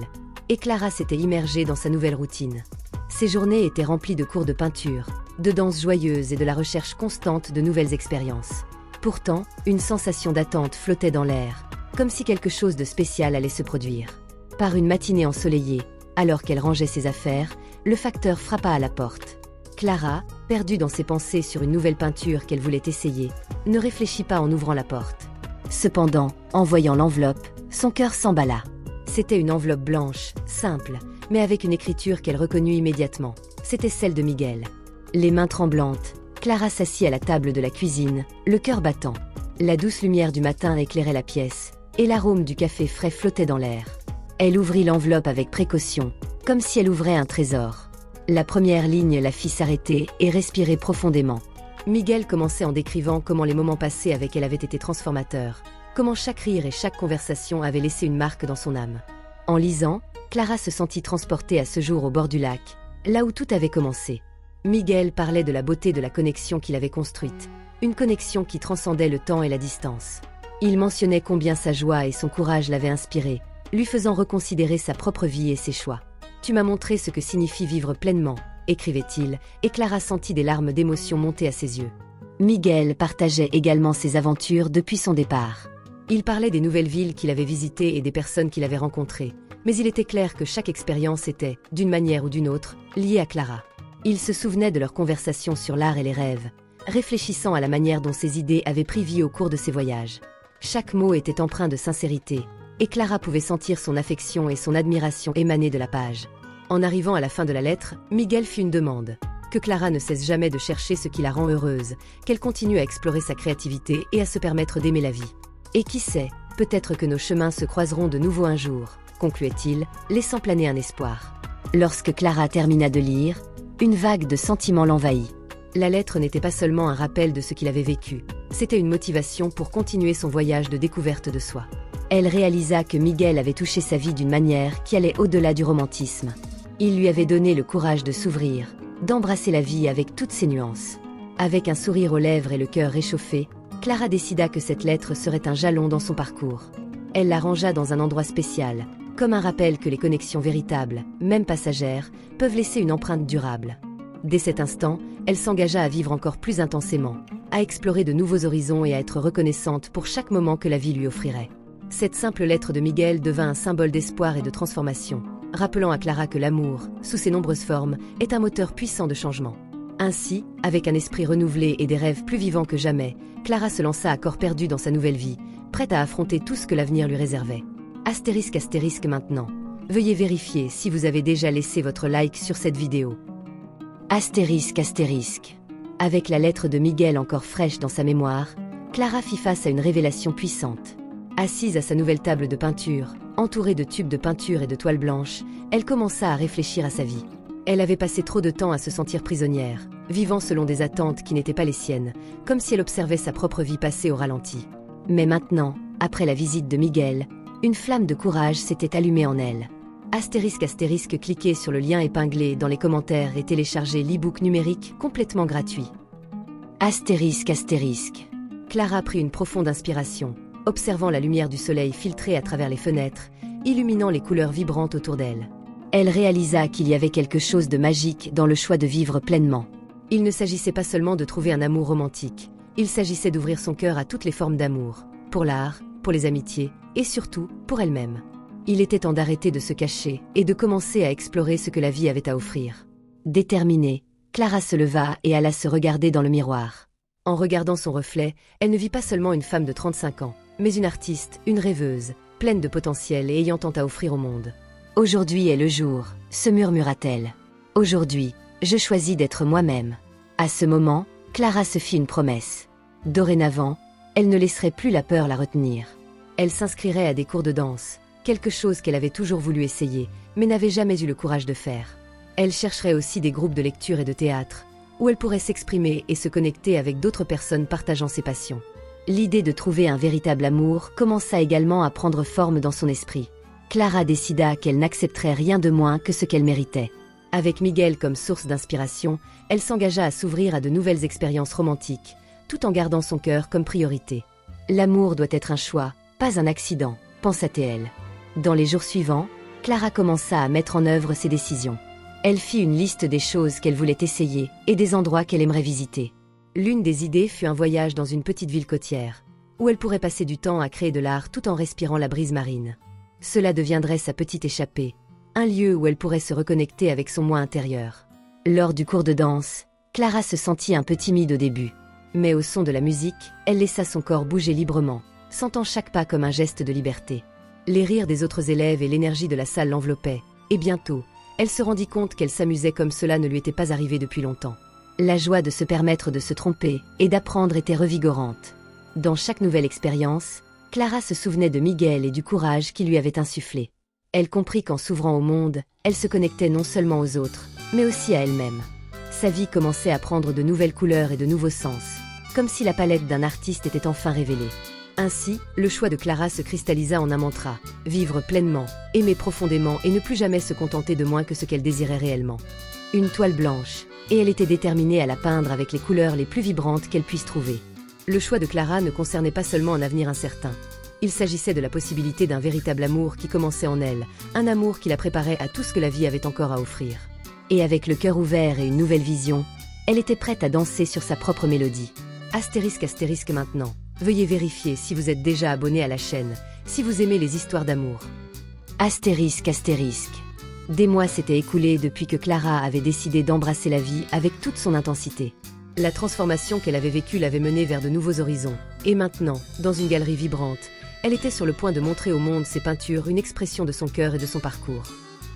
et Clara s'était immergée dans sa nouvelle routine. Ses journées étaient remplies de cours de peinture, de danses joyeuses et de la recherche constante de nouvelles expériences. Pourtant, une sensation d'attente flottait dans l'air, comme si quelque chose de spécial allait se produire. Par une matinée ensoleillée, alors qu'elle rangeait ses affaires, le facteur frappa à la porte. Clara, perdue dans ses pensées sur une nouvelle peinture qu'elle voulait essayer, ne réfléchit pas en ouvrant la porte. Cependant, en voyant l'enveloppe, son cœur s'emballa. C'était une enveloppe blanche, simple, mais avec une écriture qu'elle reconnut immédiatement. C'était celle de Miguel. Les mains tremblantes, Clara s'assit à la table de la cuisine, le cœur battant. La douce lumière du matin éclairait la pièce, et l'arôme du café frais flottait dans l'air. Elle ouvrit l'enveloppe avec précaution, comme si elle ouvrait un trésor. La première ligne la fit s'arrêter et respirer profondément. Miguel commençait en décrivant comment les moments passés avec elle avaient été transformateurs, comment chaque rire et chaque conversation avaient laissé une marque dans son âme. En lisant, Clara se sentit transportée à ce jour au bord du lac, là où tout avait commencé. Miguel parlait de la beauté de la connexion qu'il avait construite, une connexion qui transcendait le temps et la distance. Il mentionnait combien sa joie et son courage l'avaient inspiré, lui faisant reconsidérer sa propre vie et ses choix. « Tu m'as montré ce que signifie vivre pleinement », écrivait-il, et Clara sentit des larmes d'émotion monter à ses yeux. Miguel partageait également ses aventures depuis son départ. Il parlait des nouvelles villes qu'il avait visitées et des personnes qu'il avait rencontrées, mais il était clair que chaque expérience était, d'une manière ou d'une autre, liée à Clara. Il se souvenait de leurs conversations sur l'art et les rêves, réfléchissant à la manière dont ses idées avaient pris vie au cours de ses voyages. Chaque mot était empreint de sincérité, et Clara pouvait sentir son affection et son admiration émaner de la page. En arrivant à la fin de la lettre, Miguel fit une demande. Que Clara ne cesse jamais de chercher ce qui la rend heureuse, qu'elle continue à explorer sa créativité et à se permettre d'aimer la vie. Et qui sait, peut-être que nos chemins se croiseront de nouveau un jour, concluait-il, laissant planer un espoir. Lorsque Clara termina de lire, une vague de sentiments l'envahit. La lettre n'était pas seulement un rappel de ce qu'il avait vécu, c'était une motivation pour continuer son voyage de découverte de soi. Elle réalisa que Miguel avait touché sa vie d'une manière qui allait au-delà du romantisme. Il lui avait donné le courage de s'ouvrir, d'embrasser la vie avec toutes ses nuances. Avec un sourire aux lèvres et le cœur réchauffé, Clara décida que cette lettre serait un jalon dans son parcours. Elle la rangea dans un endroit spécial, comme un rappel que les connexions véritables, même passagères, peuvent laisser une empreinte durable. Dès cet instant, elle s'engagea à vivre encore plus intensément, à explorer de nouveaux horizons et à être reconnaissante pour chaque moment que la vie lui offrirait. Cette simple lettre de Miguel devint un symbole d'espoir et de transformation, rappelant à Clara que l'amour, sous ses nombreuses formes, est un moteur puissant de changement. Ainsi, avec un esprit renouvelé et des rêves plus vivants que jamais, Clara se lança à corps perdu dans sa nouvelle vie, prête à affronter tout ce que l'avenir lui réservait. Astérisque astérisque maintenant. Veuillez vérifier si vous avez déjà laissé votre like sur cette vidéo. Astérisque astérisque. Avec la lettre de Miguel encore fraîche dans sa mémoire, Clara fit face à une révélation puissante. Assise à sa nouvelle table de peinture, entourée de tubes de peinture et de toiles blanches, elle commença à réfléchir à sa vie. Elle avait passé trop de temps à se sentir prisonnière, vivant selon des attentes qui n'étaient pas les siennes, comme si elle observait sa propre vie passer au ralenti. Mais maintenant, après la visite de Miguel, une flamme de courage s'était allumée en elle. Astérisque astérisque, cliquez sur le lien épinglé dans les commentaires et téléchargez l'e-book numérique complètement gratuit. Astérisque astérisque. Clara prit une profonde inspiration, observant la lumière du soleil filtrer à travers les fenêtres, illuminant les couleurs vibrantes autour d'elle. Elle réalisa qu'il y avait quelque chose de magique dans le choix de vivre pleinement. Il ne s'agissait pas seulement de trouver un amour romantique, il s'agissait d'ouvrir son cœur à toutes les formes d'amour, pour l'art, pour les amitiés, et surtout, pour elle-même. Il était temps d'arrêter de se cacher et de commencer à explorer ce que la vie avait à offrir. Déterminée, Clara se leva et alla se regarder dans le miroir. En regardant son reflet, elle ne vit pas seulement une femme de 35 ans, mais une artiste, une rêveuse, pleine de potentiel et ayant tant à offrir au monde. « Aujourd'hui est le jour », se murmura-t-elle. « Aujourd'hui, je choisis d'être moi-même. » À ce moment, Clara se fit une promesse. Dorénavant, elle ne laisserait plus la peur la retenir. Elle s'inscrirait à des cours de danse, quelque chose qu'elle avait toujours voulu essayer, mais n'avait jamais eu le courage de faire. Elle chercherait aussi des groupes de lecture et de théâtre, où elle pourrait s'exprimer et se connecter avec d'autres personnes partageant ses passions. L'idée de trouver un véritable amour commença également à prendre forme dans son esprit. Clara décida qu'elle n'accepterait rien de moins que ce qu'elle méritait. Avec Miguel comme source d'inspiration, elle s'engagea à s'ouvrir à de nouvelles expériences romantiques, tout en gardant son cœur comme priorité. L'amour doit être un choix, pas un accident, pensa-t-elle. Dans les jours suivants, Clara commença à mettre en œuvre ses décisions. Elle fit une liste des choses qu'elle voulait essayer et des endroits qu'elle aimerait visiter. L'une des idées fut un voyage dans une petite ville côtière, où elle pourrait passer du temps à créer de l'art tout en respirant la brise marine. Cela deviendrait sa petite échappée, un lieu où elle pourrait se reconnecter avec son moi intérieur. Lors du cours de danse, Clara se sentit un peu timide au début. Mais au son de la musique, elle laissa son corps bouger librement, sentant chaque pas comme un geste de liberté. Les rires des autres élèves et l'énergie de la salle l'enveloppaient, et bientôt, elle se rendit compte qu'elle s'amusait comme cela ne lui était pas arrivé depuis longtemps. La joie de se permettre de se tromper et d'apprendre était revigorante. Dans chaque nouvelle expérience, Clara se souvenait de Miguel et du courage qu'il lui avait insufflé. Elle comprit qu'en s'ouvrant au monde, elle se connectait non seulement aux autres, mais aussi à elle-même. Sa vie commençait à prendre de nouvelles couleurs et de nouveaux sens, comme si la palette d'un artiste était enfin révélée. Ainsi, le choix de Clara se cristallisa en un mantra: vivre pleinement, aimer profondément et ne plus jamais se contenter de moins que ce qu'elle désirait réellement. Une toile blanche, et elle était déterminée à la peindre avec les couleurs les plus vibrantes qu'elle puisse trouver. Le choix de Clara ne concernait pas seulement un avenir incertain. Il s'agissait de la possibilité d'un véritable amour qui commençait en elle, un amour qui la préparait à tout ce que la vie avait encore à offrir. Et avec le cœur ouvert et une nouvelle vision, elle était prête à danser sur sa propre mélodie. Astérisque maintenant. Veuillez vérifier si vous êtes déjà abonné à la chaîne, si vous aimez les histoires d'amour. Astérisque. Des mois s'étaient écoulés depuis que Clara avait décidé d'embrasser la vie avec toute son intensité. La transformation qu'elle avait vécue l'avait menée vers de nouveaux horizons. Et maintenant, dans une galerie vibrante, elle était sur le point de montrer au monde ses peintures, une expression de son cœur et de son parcours.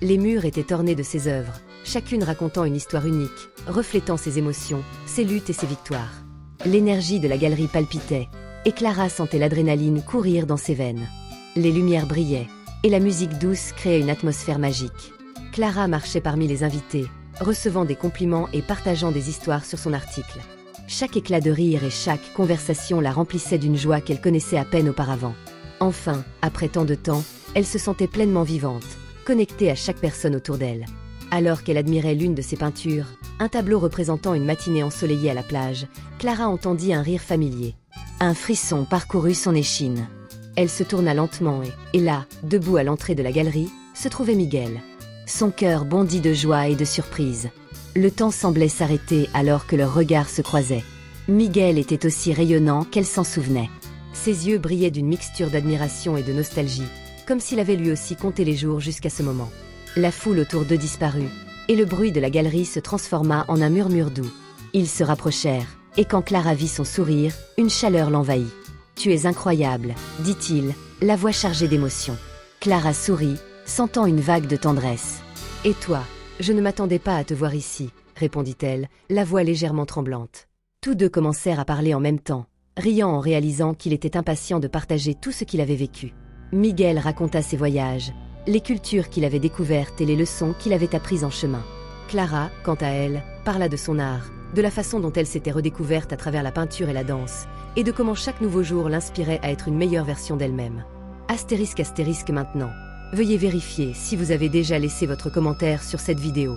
Les murs étaient ornés de ses œuvres, chacune racontant une histoire unique, reflétant ses émotions, ses luttes et ses victoires. L'énergie de la galerie palpitait, et Clara sentait l'adrénaline courir dans ses veines. Les lumières brillaient, et la musique douce créait une atmosphère magique. Clara marchait parmi les invités, recevant des compliments et partageant des histoires sur son article. Chaque éclat de rire et chaque conversation la remplissait d'une joie qu'elle connaissait à peine auparavant. Enfin, après tant de temps, elle se sentait pleinement vivante, connectée à chaque personne autour d'elle. Alors qu'elle admirait l'une de ses peintures, un tableau représentant une matinée ensoleillée à la plage, Clara entendit un rire familier. Un frisson parcourut son échine. Elle se tourna lentement et là, debout à l'entrée de la galerie, se trouvait Miguel. Son cœur bondit de joie et de surprise. Le temps semblait s'arrêter alors que leurs regards se croisaient. Miguel était aussi rayonnant qu'elle s'en souvenait. Ses yeux brillaient d'une mixture d'admiration et de nostalgie, comme s'il avait lui aussi compté les jours jusqu'à ce moment. La foule autour d'eux disparut, et le bruit de la galerie se transforma en un murmure doux. Ils se rapprochèrent, et quand Clara vit son sourire, une chaleur l'envahit. « Tu es incroyable », dit-il, la voix chargée d'émotion. Clara sourit, sentant une vague de tendresse. « Et toi, je ne m'attendais pas à te voir ici », répondit-elle, la voix légèrement tremblante. Tous deux commencèrent à parler en même temps, riant en réalisant qu'il était impatient de partager tout ce qu'il avait vécu. Miguel raconta ses voyages, les cultures qu'il avait découvertes et les leçons qu'il avait apprises en chemin. Clara, quant à elle, parla de son art, de la façon dont elle s'était redécouverte à travers la peinture et la danse, et de comment chaque nouveau jour l'inspirait à être une meilleure version d'elle-même. Astérisque maintenant. Veuillez vérifier si vous avez déjà laissé votre commentaire sur cette vidéo.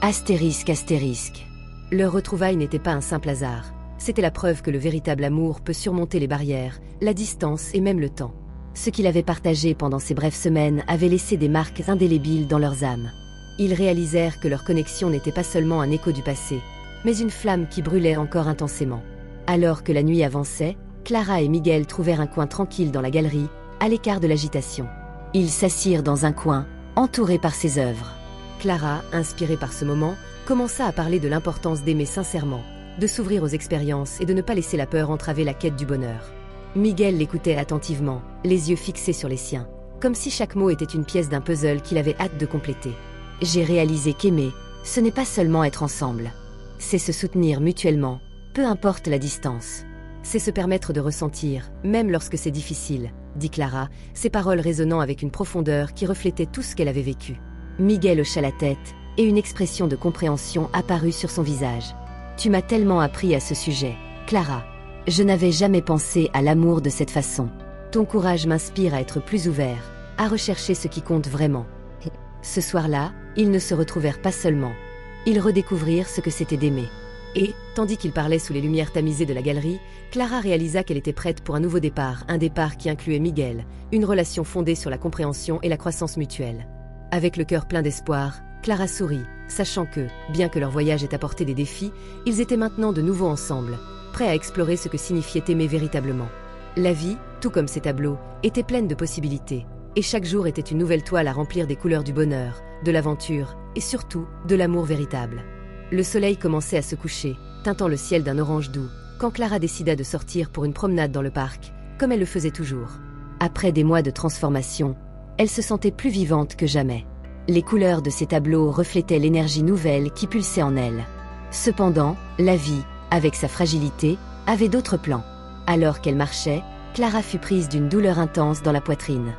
Astérisque. Leur retrouvaille n'était pas un simple hasard. C'était la preuve que le véritable amour peut surmonter les barrières, la distance et même le temps. Ce qu'il avait partagé pendant ces brèves semaines avait laissé des marques indélébiles dans leurs âmes. Ils réalisèrent que leur connexion n'était pas seulement un écho du passé, mais une flamme qui brûlait encore intensément. Alors que la nuit avançait, Clara et Miguel trouvèrent un coin tranquille dans la galerie, à l'écart de l'agitation. Ils s'assirent dans un coin, entourés par ses œuvres. Clara, inspirée par ce moment, commença à parler de l'importance d'aimer sincèrement, de s'ouvrir aux expériences et de ne pas laisser la peur entraver la quête du bonheur. Miguel l'écoutait attentivement, les yeux fixés sur les siens, comme si chaque mot était une pièce d'un puzzle qu'il avait hâte de compléter. « J'ai réalisé qu'aimer, ce n'est pas seulement être ensemble. C'est se soutenir mutuellement, peu importe la distance. C'est se permettre de ressentir, même lorsque c'est difficile, » dit Clara, ses paroles résonnant avec une profondeur qui reflétait tout ce qu'elle avait vécu. Miguel hocha la tête, et une expression de compréhension apparut sur son visage. Tu m'as tellement appris à ce sujet, Clara. Je n'avais jamais pensé à l'amour de cette façon. Ton courage m'inspire à être plus ouvert, à rechercher ce qui compte vraiment. Ce soir-là, ils ne se retrouvèrent pas seulement. Ils redécouvrirent ce que c'était d'aimer. Et, tandis qu'ils parlaient sous les lumières tamisées de la galerie, Clara réalisa qu'elle était prête pour un nouveau départ, un départ qui incluait Miguel, une relation fondée sur la compréhension et la croissance mutuelle. Avec le cœur plein d'espoir, Clara sourit, sachant que, bien que leur voyage ait apporté des défis, ils étaient maintenant de nouveau ensemble, prêts à explorer ce que signifiait aimer véritablement. La vie, tout comme ces tableaux, était pleine de possibilités, et chaque jour était une nouvelle toile à remplir des couleurs du bonheur, de l'aventure, et surtout, de l'amour véritable. Le soleil commençait à se coucher, teintant le ciel d'un orange doux, quand Clara décida de sortir pour une promenade dans le parc, comme elle le faisait toujours. Après des mois de transformation, elle se sentait plus vivante que jamais. Les couleurs de ces tableaux reflétaient l'énergie nouvelle qui pulsait en elle. Cependant, la vie, avec sa fragilité, avait d'autres plans. Alors qu'elle marchait, Clara fut prise d'une douleur intense dans la poitrine.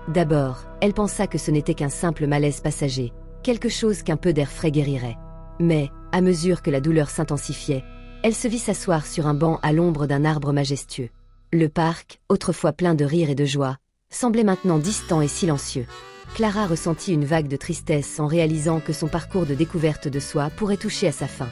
D'abord, elle pensa que ce n'était qu'un simple malaise passager, quelque chose qu'un peu d'air frais guérirait. Mais, à mesure que la douleur s'intensifiait, elle se vit s'asseoir sur un banc à l'ombre d'un arbre majestueux. Le parc, autrefois plein de rire et de joie, semblait maintenant distant et silencieux. Clara ressentit une vague de tristesse en réalisant que son parcours de découverte de soi pourrait toucher à sa fin.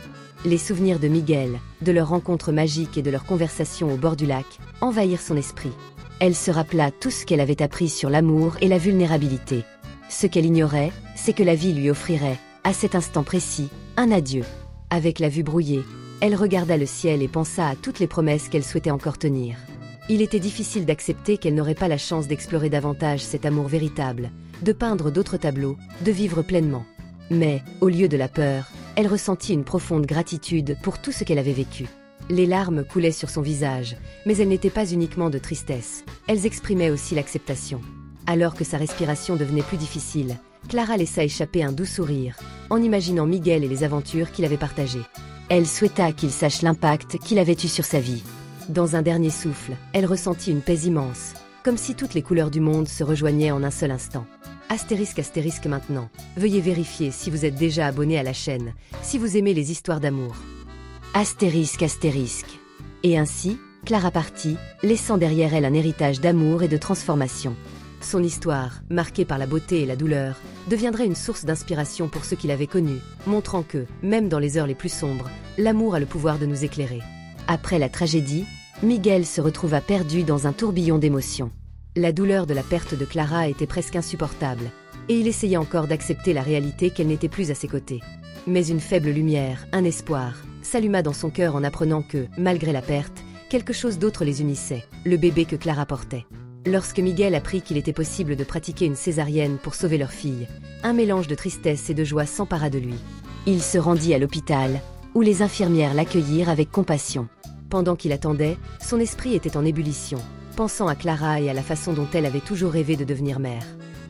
Les souvenirs de Miguel, de leur rencontre magique et de leur conversation au bord du lac, envahirent son esprit. Elle se rappela tout ce qu'elle avait appris sur l'amour et la vulnérabilité. Ce qu'elle ignorait, c'est que la vie lui offrirait, à cet instant précis, un adieu. Avec la vue brouillée, elle regarda le ciel et pensa à toutes les promesses qu'elle souhaitait encore tenir. Il était difficile d'accepter qu'elle n'aurait pas la chance d'explorer davantage cet amour véritable, de peindre d'autres tableaux, de vivre pleinement. Mais, au lieu de la peur, elle ressentit une profonde gratitude pour tout ce qu'elle avait vécu. Les larmes coulaient sur son visage, mais elles n'étaient pas uniquement de tristesse, elles exprimaient aussi l'acceptation. Alors que sa respiration devenait plus difficile, Clara laissa échapper un doux sourire, en imaginant Miguel et les aventures qu'il avait partagées. Elle souhaita qu'il sache l'impact qu'il avait eu sur sa vie. Dans un dernier souffle, elle ressentit une paix immense, comme si toutes les couleurs du monde se rejoignaient en un seul instant. Astérisque maintenant, veuillez vérifier si vous êtes déjà abonné à la chaîne, si vous aimez les histoires d'amour. Astérisque. Et ainsi, Clara partit, laissant derrière elle un héritage d'amour et de transformation. Son histoire, marquée par la beauté et la douleur, deviendrait une source d'inspiration pour ceux qui l'avaient connue, montrant que, même dans les heures les plus sombres, l'amour a le pouvoir de nous éclairer. Après la tragédie, Miguel se retrouva perdu dans un tourbillon d'émotions. La douleur de la perte de Clara était presque insupportable, et il essayait encore d'accepter la réalité qu'elle n'était plus à ses côtés. Mais une faible lumière, un espoir, s'alluma dans son cœur en apprenant que, malgré la perte, quelque chose d'autre les unissait, le bébé que Clara portait. Lorsque Miguel apprit qu'il était possible de pratiquer une césarienne pour sauver leur fille, un mélange de tristesse et de joie s'empara de lui. Il se rendit à l'hôpital, où les infirmières l'accueillirent avec compassion. Pendant qu'il attendait, son esprit était en ébullition, pensant à Clara et à la façon dont elle avait toujours rêvé de devenir mère.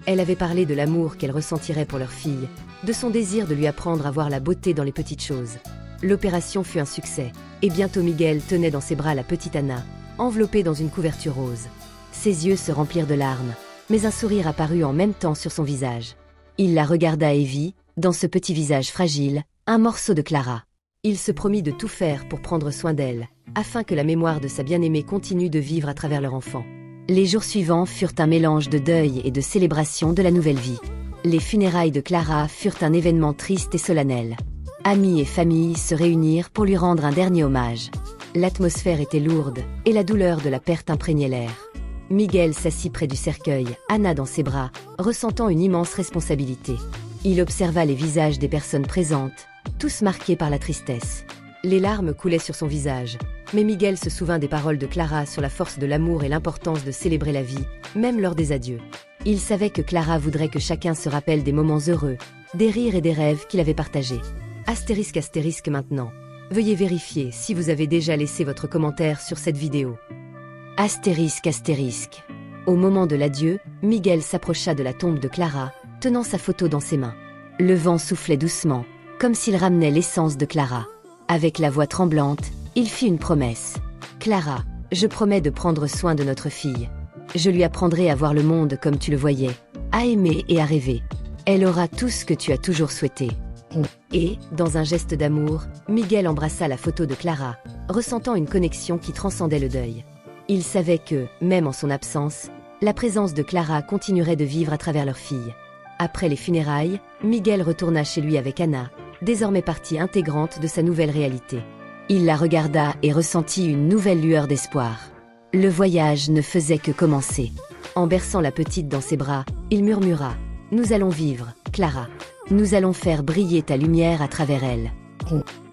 Elle avait parlé de l'amour qu'elle ressentirait pour leur fille, de son désir de lui apprendre à voir la beauté dans les petites choses. L'opération fut un succès, et bientôt Miguel tenait dans ses bras la petite Anna, enveloppée dans une couverture rose. Ses yeux se remplirent de larmes, mais un sourire apparut en même temps sur son visage. Il la regarda et vit, dans ce petit visage fragile, un morceau de Clara. Il se promit de tout faire pour prendre soin d'elle, afin que la mémoire de sa bien-aimée continue de vivre à travers leur enfant. Les jours suivants furent un mélange de deuil et de célébration de la nouvelle vie. Les funérailles de Clara furent un événement triste et solennel. Amis et famille se réunirent pour lui rendre un dernier hommage. L'atmosphère était lourde, et la douleur de la perte imprégnait l'air. Miguel s'assit près du cercueil, Anna dans ses bras, ressentant une immense responsabilité. Il observa les visages des personnes présentes, tous marqués par la tristesse. Les larmes coulaient sur son visage, mais Miguel se souvint des paroles de Clara sur la force de l'amour et l'importance de célébrer la vie, même lors des adieux. Il savait que Clara voudrait que chacun se rappelle des moments heureux, des rires et des rêves qu'il avait partagés. Astérisque maintenant. Veuillez vérifier si vous avez déjà laissé votre commentaire sur cette vidéo. Astérisque. Au moment de l'adieu, Miguel s'approcha de la tombe de Clara, tenant sa photo dans ses mains. Le vent soufflait doucement, comme s'il ramenait l'essence de Clara. Avec la voix tremblante, il fit une promesse. « Clara, je promets de prendre soin de notre fille. Je lui apprendrai à voir le monde comme tu le voyais, à aimer et à rêver. Elle aura tout ce que tu as toujours souhaité. Et, dans un geste d'amour, Miguel embrassa la photo de Clara, ressentant une connexion qui transcendait le deuil. Il savait que, même en son absence, la présence de Clara continuerait de vivre à travers leur fille. Après les funérailles, Miguel retourna chez lui avec Anna, désormais partie intégrante de sa nouvelle réalité. Il la regarda et ressentit une nouvelle lueur d'espoir. Le voyage ne faisait que commencer. En berçant la petite dans ses bras, il murmura « Nous allons vivre, Clara. Nous allons faire briller ta lumière à travers elle. »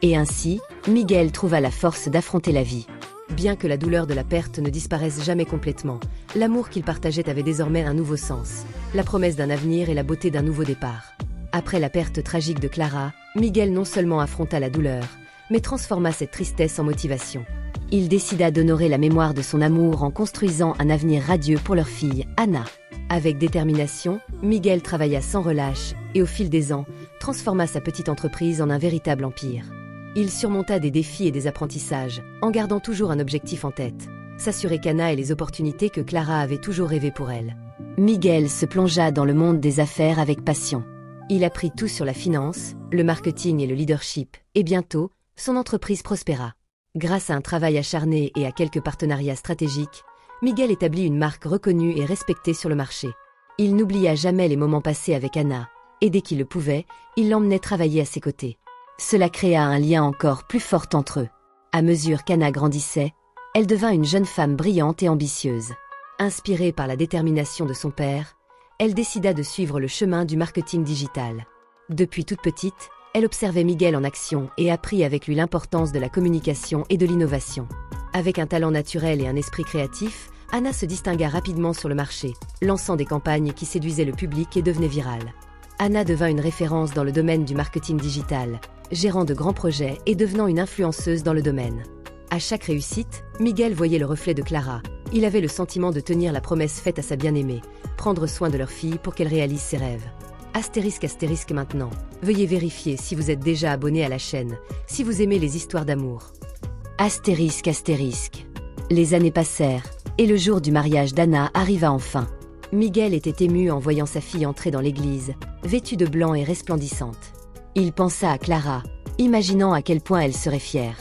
Et ainsi, Miguel trouva la force d'affronter la vie. Bien que la douleur de la perte ne disparaisse jamais complètement, l'amour qu'ils partageaient avait désormais un nouveau sens, la promesse d'un avenir et la beauté d'un nouveau départ. Après la perte tragique de Clara, Miguel non seulement affronta la douleur, mais transforma cette tristesse en motivation. Il décida d'honorer la mémoire de son amour en construisant un avenir radieux pour leur fille, Anna. Avec détermination, Miguel travailla sans relâche et au fil des ans, transforma sa petite entreprise en un véritable empire. Il surmonta des défis et des apprentissages, en gardant toujours un objectif en tête, s'assurer qu'Anna ait les opportunités que Clara avait toujours rêvées pour elle. Miguel se plongea dans le monde des affaires avec passion. Il apprit tout sur la finance, le marketing et le leadership, et bientôt, son entreprise prospéra. Grâce à un travail acharné et à quelques partenariats stratégiques, Miguel établit une marque reconnue et respectée sur le marché. Il n'oublia jamais les moments passés avec Anna, et dès qu'il le pouvait, il l'emmenait travailler à ses côtés. Cela créa un lien encore plus fort entre eux. À mesure qu'Anna grandissait, elle devint une jeune femme brillante et ambitieuse. Inspirée par la détermination de son père, elle décida de suivre le chemin du marketing digital. Depuis toute petite, elle observait Miguel en action et apprit avec lui l'importance de la communication et de l'innovation. Avec un talent naturel et un esprit créatif, Anna se distingua rapidement sur le marché, lançant des campagnes qui séduisaient le public et devenaient virales. Anna devint une référence dans le domaine du marketing digital, gérant de grands projets et devenant une influenceuse dans le domaine. À chaque réussite, Miguel voyait le reflet de Clara. Il avait le sentiment de tenir la promesse faite à sa bien-aimée, prendre soin de leur fille pour qu'elle réalise ses rêves. Astérisque maintenant. Veuillez vérifier si vous êtes déjà abonné à la chaîne, si vous aimez les histoires d'amour. Astérisque. Les années passèrent, et le jour du mariage d'Anna arriva enfin. Miguel était ému en voyant sa fille entrer dans l'église, vêtue de blanc et resplendissante. Il pensa à Clara, imaginant à quel point elle serait fière.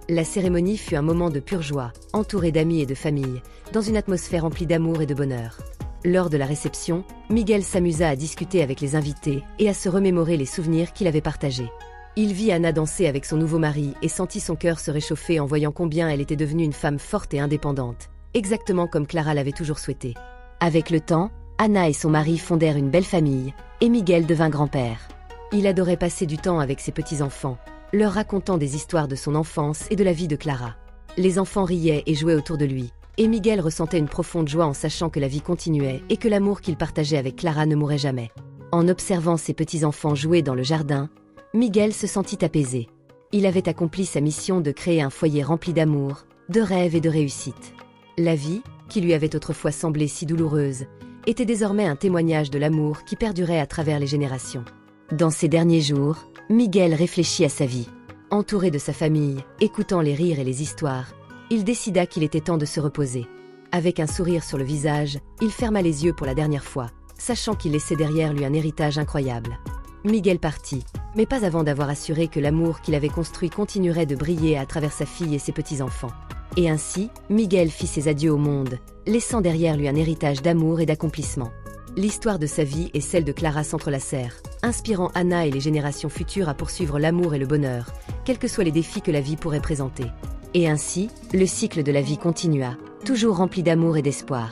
La cérémonie fut un moment de pure joie, entourée d'amis et de famille, dans une atmosphère remplie d'amour et de bonheur. Lors de la réception, Miguel s'amusa à discuter avec les invités et à se remémorer les souvenirs qu'il avait partagés. Il vit Anna danser avec son nouveau mari et sentit son cœur se réchauffer en voyant combien elle était devenue une femme forte et indépendante, exactement comme Clara l'avait toujours souhaité. Avec le temps, Anna et son mari fondèrent une belle famille, et Miguel devint grand-père. Il adorait passer du temps avec ses petits-enfants, leur racontant des histoires de son enfance et de la vie de Clara. Les enfants riaient et jouaient autour de lui, et Miguel ressentait une profonde joie en sachant que la vie continuait et que l'amour qu'il partageait avec Clara ne mourrait jamais. En observant ses petits-enfants jouer dans le jardin, Miguel se sentit apaisé. Il avait accompli sa mission de créer un foyer rempli d'amour, de rêves et de réussite. La vie, qui lui avait autrefois semblé si douloureuse, était désormais un témoignage de l'amour qui perdurait à travers les générations. Dans ces derniers jours, Miguel réfléchit à sa vie. Entouré de sa famille, écoutant les rires et les histoires, il décida qu'il était temps de se reposer. Avec un sourire sur le visage, il ferma les yeux pour la dernière fois, sachant qu'il laissait derrière lui un héritage incroyable. Miguel partit, mais pas avant d'avoir assuré que l'amour qu'il avait construit continuerait de briller à travers sa fille et ses petits-enfants. Et ainsi, Miguel fit ses adieux au monde, laissant derrière lui un héritage d'amour et d'accomplissement. L'histoire de sa vie et celle de Clara s'entrelacèrent, inspirant Anna et les générations futures à poursuivre l'amour et le bonheur, quels que soient les défis que la vie pourrait présenter. Et ainsi, le cycle de la vie continua, toujours rempli d'amour et d'espoir.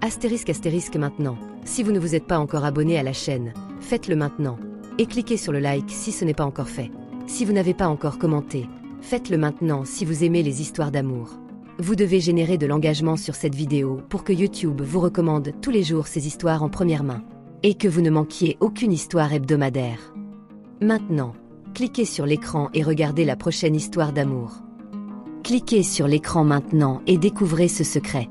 Astérisque maintenant. Si vous ne vous êtes pas encore abonné à la chaîne, faites-le maintenant. Et cliquez sur le like si ce n'est pas encore fait. Si vous n'avez pas encore commenté, faites-le maintenant si vous aimez les histoires d'amour. Vous devez générer de l'engagement sur cette vidéo pour que YouTube vous recommande tous les jours ces histoires en première main. Et que vous ne manquiez aucune histoire hebdomadaire. Maintenant, cliquez sur l'écran et regardez la prochaine histoire d'amour. Cliquez sur l'écran maintenant et découvrez ce secret.